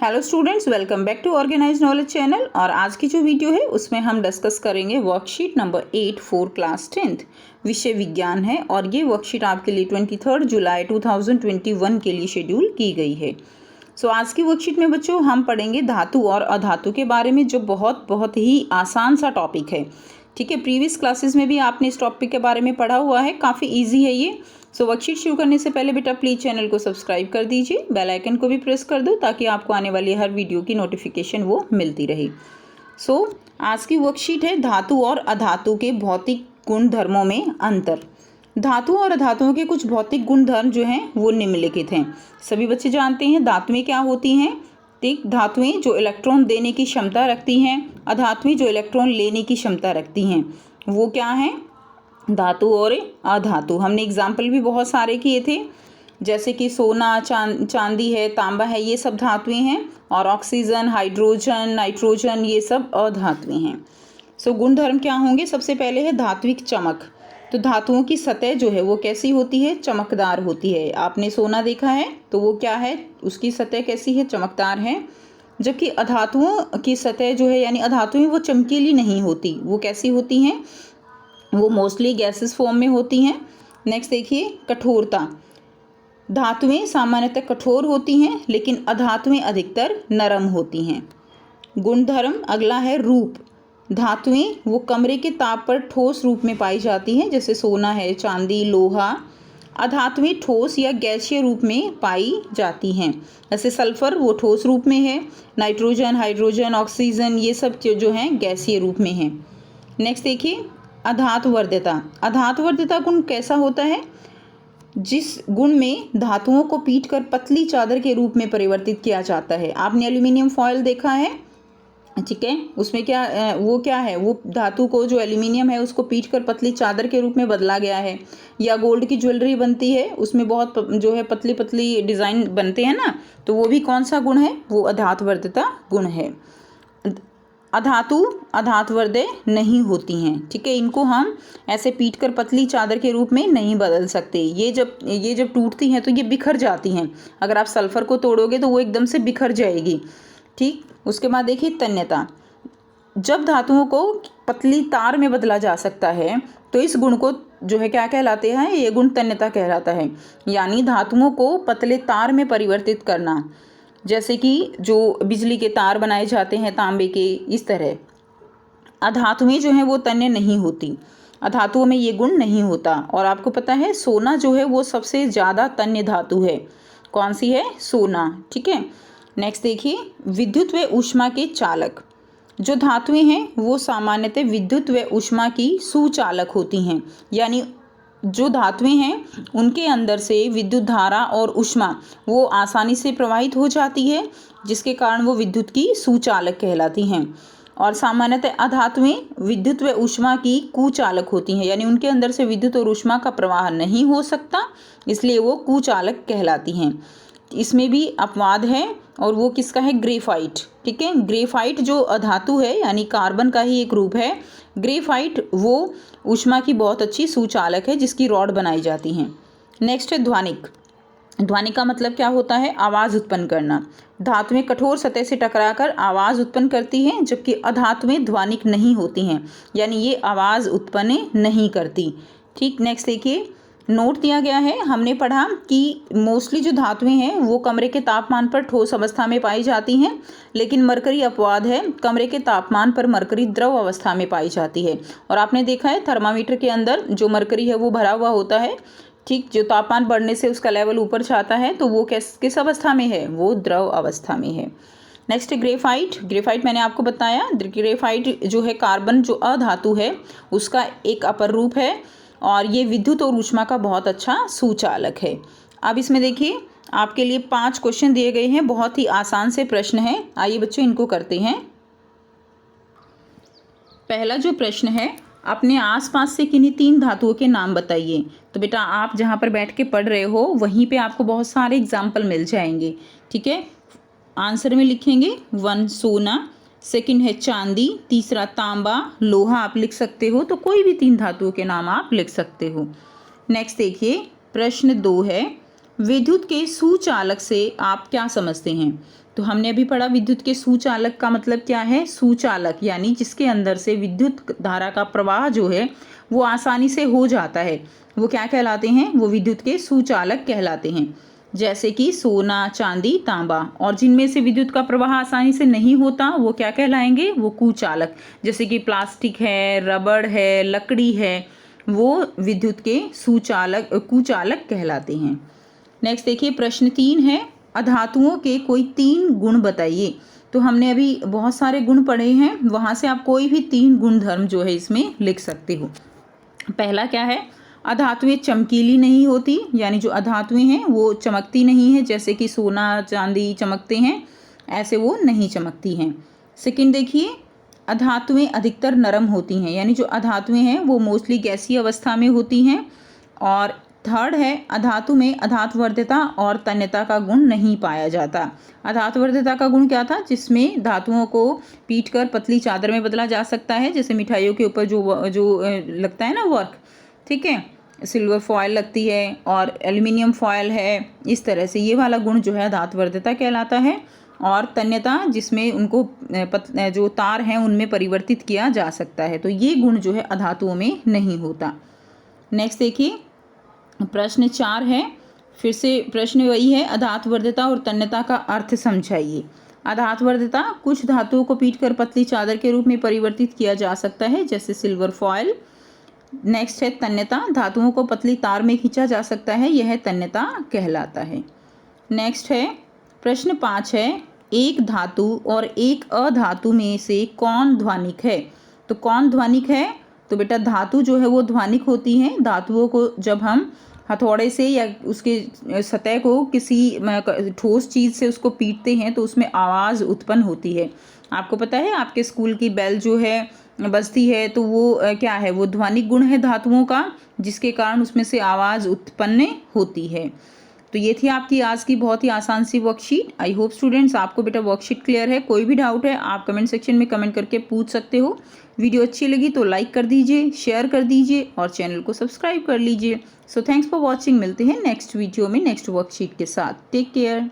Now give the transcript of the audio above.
Hello students, welcome back to organise knowledge channel. और आज की जो वीडियो है उसमें हम डिस्कस करेंगे worksheet number 8 for class 10th। विषय विज्ञान है और ये वर्कशीट आपके लिए 23 जुलाई 2021 के लिए शेड्यूल की गई है। आज की वर्कशीट में बच्चों हम पढ़ेंगे धातु और अधातु के बारे में, जो बहुत ही आसान सा टॉपिक है। ठीक है, प्रीवियस क्लासेस में भी आपने इस टॉपिक के बारे में पढ़ा हुआ है, काफ़ी ईजी है ये। वर्कशीट शुरू करने से पहले बेटा प्लीज़ चैनल को सब्सक्राइब कर दीजिए, बेल आइकन को भी प्रेस कर दो ताकि आपको आने वाली हर वीडियो की नोटिफिकेशन वो मिलती रहे। आज की वर्कशीट है धातु और अधातु के भौतिक गुण धर्मों में अंतर। धातु और अधातुओं के कुछ भौतिक गुण धर्म जो हैं वो निम्नलिखित हैं। सभी बच्चे जानते हैं धातुएं क्या होती हैं। ठीक, धातुएं जो इलेक्ट्रॉन देने की क्षमता रखती हैं, अधातुएं जो इलेक्ट्रॉन लेने की क्षमता रखती हैं, वो क्या हैं? धातु और अधातु। हमने एग्जाम्पल भी बहुत सारे किए थे, जैसे कि सोना, चांदी है, तांबा है, ये सब धातुएं हैं। और ऑक्सीजन, हाइड्रोजन, नाइट्रोजन, ये सब अधातुएं हैं। गुणधर्म क्या होंगे? सबसे पहले है धात्विक चमक। तो धातुओं की सतह जो है वो कैसी होती है? चमकदार होती है। आपने सोना देखा है तो वो क्या है? उसकी सतह कैसी है? चमकदार है। जबकि अधातुओं की सतह जो है, यानी अधातुएं, वो चमकीली नहीं होती। वो कैसी होती हैं? वो मोस्टली गैसेस फॉर्म में होती हैं। नेक्स्ट देखिए, कठोरता। धातुएं सामान्यतः कठोर होती हैं, लेकिन अधातुएं अधिकतर नरम होती हैं। गुणधर्म अगला है रूप। धातुएं वो कमरे के ताप पर ठोस रूप में पाई जाती हैं, जैसे सोना है, चांदी, लोहा। अधातुएं ठोस या गैसीय रूप में पाई जाती हैं, जैसे सल्फर वो ठोस रूप में है, नाइट्रोजन, हाइड्रोजन, ऑक्सीजन, ये सब जो हैं गैसीय रूप में हैं। नेक्स्ट देखिए, अधातुवर्ध्यता। अधातुवर्ध्यता गुण कैसा होता है? जिस गुण में धातुओं को पीटकर पतली चादर के रूप में परिवर्तित किया जाता है। आपने एल्यूमिनियम फॉयल देखा है, ठीक है, उसमें क्या है? वो धातु को, जो एल्यूमिनियम है, उसको पीटकर पतली चादर के रूप में बदला गया है। या गोल्ड की ज्वेलरी बनती है, उसमें बहुत जो है पतली पतली डिज़ाइन बनते हैं ना, तो वो भी कौन सा गुण है? वो अधातुवर्ध्यता गुण है। अधातु अधातुवर्ध्य नहीं होती हैं, ठीक है, इनको हम ऐसे पीटकर पतली चादर के रूप में नहीं बदल सकते। ये जब टूटती हैं तो ये बिखर जाती हैं। अगर आप सल्फर को तोड़ोगे तो वो एकदम से बिखर जाएगी। ठीक, उसके बाद देखिए तन्यता। जब धातुओं को पतली तार में बदला जा सकता है तो इस गुण को जो है क्या कहलाते हैं? ये गुण तन्यता कहलाता है, यानी धातुओं को पतले तार में परिवर्तित करना, जैसे कि जो बिजली के तार बनाए जाते हैं तांबे के, इस तरह। अधातुएं जो हैं वो तन्य नहीं होती, अधातुओं में ये गुण नहीं होता। और आपको पता है सोना जो है वो सबसे ज़्यादा तन्य धातु है। कौन सी है? सोना। ठीक है, नेक्स्ट देखिए, विद्युत व ऊष्मा के चालक। जो धातुएं हैं वो सामान्यतः विद्युत व ऊष्मा की सुचालक होती हैं, यानी जो धातुएं हैं उनके अंदर से विद्युत धारा और ऊष्मा वो आसानी से प्रवाहित हो जाती है, जिसके कारण वो विद्युत की सुचालक कहलाती हैं। और सामान्यतः अधातुएं विद्युत व ऊष्मा की कुचालक होती हैं, यानी उनके अंदर से विद्युत और ऊष्मा का प्रवाह नहीं हो सकता, इसलिए वो कुचालक कहलाती हैं। इसमें भी अपवाद है, और वो किसका है? ग्रेफाइट। ठीक है, ग्रेफाइट जो अधातु है, यानी कार्बन का ही एक रूप है। ग्रेफाइट वो ऊष्मा की बहुत अच्छी सुचालक है, जिसकी रॉड बनाई जाती हैं। नेक्स्ट है ध्वनिक। ध्वनिक का मतलब क्या होता है? आवाज़ उत्पन्न करना। धातुएं कठोर सतह से टकराकर आवाज़ उत्पन्न करती हैं, जबकि अधातुएं ध्वनिक नहीं होती हैं, यानी ये आवाज़ उत्पन्न नहीं करती। ठीक, नेक्स्ट देखिए, नोट दिया गया है। हमने पढ़ा कि मोस्टली जो धातुएं हैं वो कमरे के तापमान पर ठोस अवस्था में पाई जाती हैं, लेकिन मरकरी अपवाद है। कमरे के तापमान पर मरकरी द्रव अवस्था में पाई जाती है। और आपने देखा है थर्मामीटर के अंदर जो मरकरी है वो भरा हुआ होता है। ठीक, जो तापमान बढ़ने से उसका लेवल ऊपर जाता है तो वो किस अवस्था में है? वो द्रव अवस्था में है। Next graphite. ग्रेफाइट मैंने आपको बताया, ग्रेफाइट जो है कार्बन जो अधातु है उसका एक अपर रूप है, और ये विद्युत और ऊष्मा का बहुत अच्छा सुचालक है। अब इसमें देखिए आपके लिए 5 क्वेश्चन दिए गए हैं, बहुत ही आसान से प्रश्न हैं। आइए बच्चों इनको करते हैं। पहला जो प्रश्न है, अपने आसपास से किन्हीं 3 धातुओं के नाम बताइए। तो बेटा आप जहाँ पर बैठ के पढ़ रहे हो वहीं पे आपको बहुत सारे एग्जाम्पल मिल जाएंगे। ठीक है, आंसर में लिखेंगे 1 सोना, सेकंड है चांदी, तीसरा तांबा, लोहा आप लिख सकते हो। तो कोई भी 3 धातुओं के नाम आप लिख सकते हो। नेक्स्ट देखिए प्रश्न 2 है, विद्युत के सुचालक से आप क्या समझते हैं? तो हमने अभी पढ़ा विद्युत के सुचालक का मतलब क्या है। सुचालक यानी जिसके अंदर से विद्युत धारा का प्रवाह जो है वो आसानी से हो जाता है, वो क्या कहलाते हैं? वो विद्युत के सुचालक कहलाते हैं। जैसे कि सोना, चांदी, तांबा। और जिनमें से विद्युत का प्रवाह आसानी से नहीं होता वो क्या कहलाएंगे? वो कुचालक। जैसे कि प्लास्टिक है, रबड़ है, लकड़ी है, वो विद्युत के कुचालक कहलाते हैं। नेक्स्ट देखिए प्रश्न 3 है, अधातुओं के कोई 3 गुण बताइए। तो हमने अभी बहुत सारे गुण पढ़े हैं, वहाँ से आप कोई भी 3 गुणधर्म जो है इसमें लिख सकते हो। पहला क्या है? अधातुएं चमकीली नहीं होती, यानी जो अधातुएं हैं वो चमकती नहीं है, जैसे कि सोना, चांदी चमकते हैं, ऐसे वो नहीं चमकती हैं। सेकंड देखिए, अधातुएं अधिकतर नरम होती हैं, यानी जो अधातुएं हैं वो मोस्टली गैसीय अवस्था में होती हैं। और थर्ड है, अधातु में अधातुवर्ध्यता और तन्यता का गुण नहीं पाया जाता। अधातुवर्ध्यता का गुण क्या था? जिसमें धातुओं को पीटकर पतली चादर में बदला जा सकता है, जैसे मिठाइयों के ऊपर जो लगता है ना वर्क, ठीक है, सिल्वर फॉयल लगती है और एल्युमिनियम फॉयल है, इस तरह से ये वाला गुण जो है अधातुवर्ध्यता कहलाता है। और तन्यता जिसमें उनको जो तार हैं उनमें परिवर्तित किया जा सकता है, तो ये गुण जो है अधातुओं में नहीं होता। नेक्स्ट देखिए प्रश्न 4 है, फिर से प्रश्न वही है, अधातुवर्ध्यता और तन्यता का अर्थ समझाइए। अधातुवर्ध्यता, कुछ धातुओं को पीटकर पतली चादर के रूप में परिवर्तित किया जा सकता है, जैसे सिल्वर फॉयल। नेक्स्ट है तन्यता, धातुओं को पतली तार में खींचा जा सकता है, यह तन्यता कहलाता है। नेक्स्ट है प्रश्न 5 है, एक धातु और एक अधातु में से कौन ध्वनिक है? तो कौन ध्वनिक है? तो बेटा धातु जो है वो ध्वनिक होती हैं। धातुओं को जब हम हथौड़े से या उसके सतह को किसी ठोस चीज़ से उसको पीटते हैं तो उसमें आवाज़ उत्पन्न होती है। आपको पता है आपके स्कूल की बेल जो है बजती है तो वो क्या है? वो ध्वनिक गुण है धातुओं का, जिसके कारण उसमें से आवाज़ उत्पन्न होती है। तो ये थी आपकी आज की बहुत ही आसान सी वर्कशीट। आई होप स्टूडेंट्स आपको बेटा वर्कशीट क्लियर है। कोई भी डाउट है आप कमेंट सेक्शन में कमेंट करके पूछ सकते हो। वीडियो अच्छी लगी तो लाइक कर दीजिए, शेयर कर दीजिए और चैनल को सब्सक्राइब कर लीजिए। So thanks for watching. मिलते हैं नेक्स्ट वीडियो में नेक्स्ट वर्कशीट के साथ। Take care.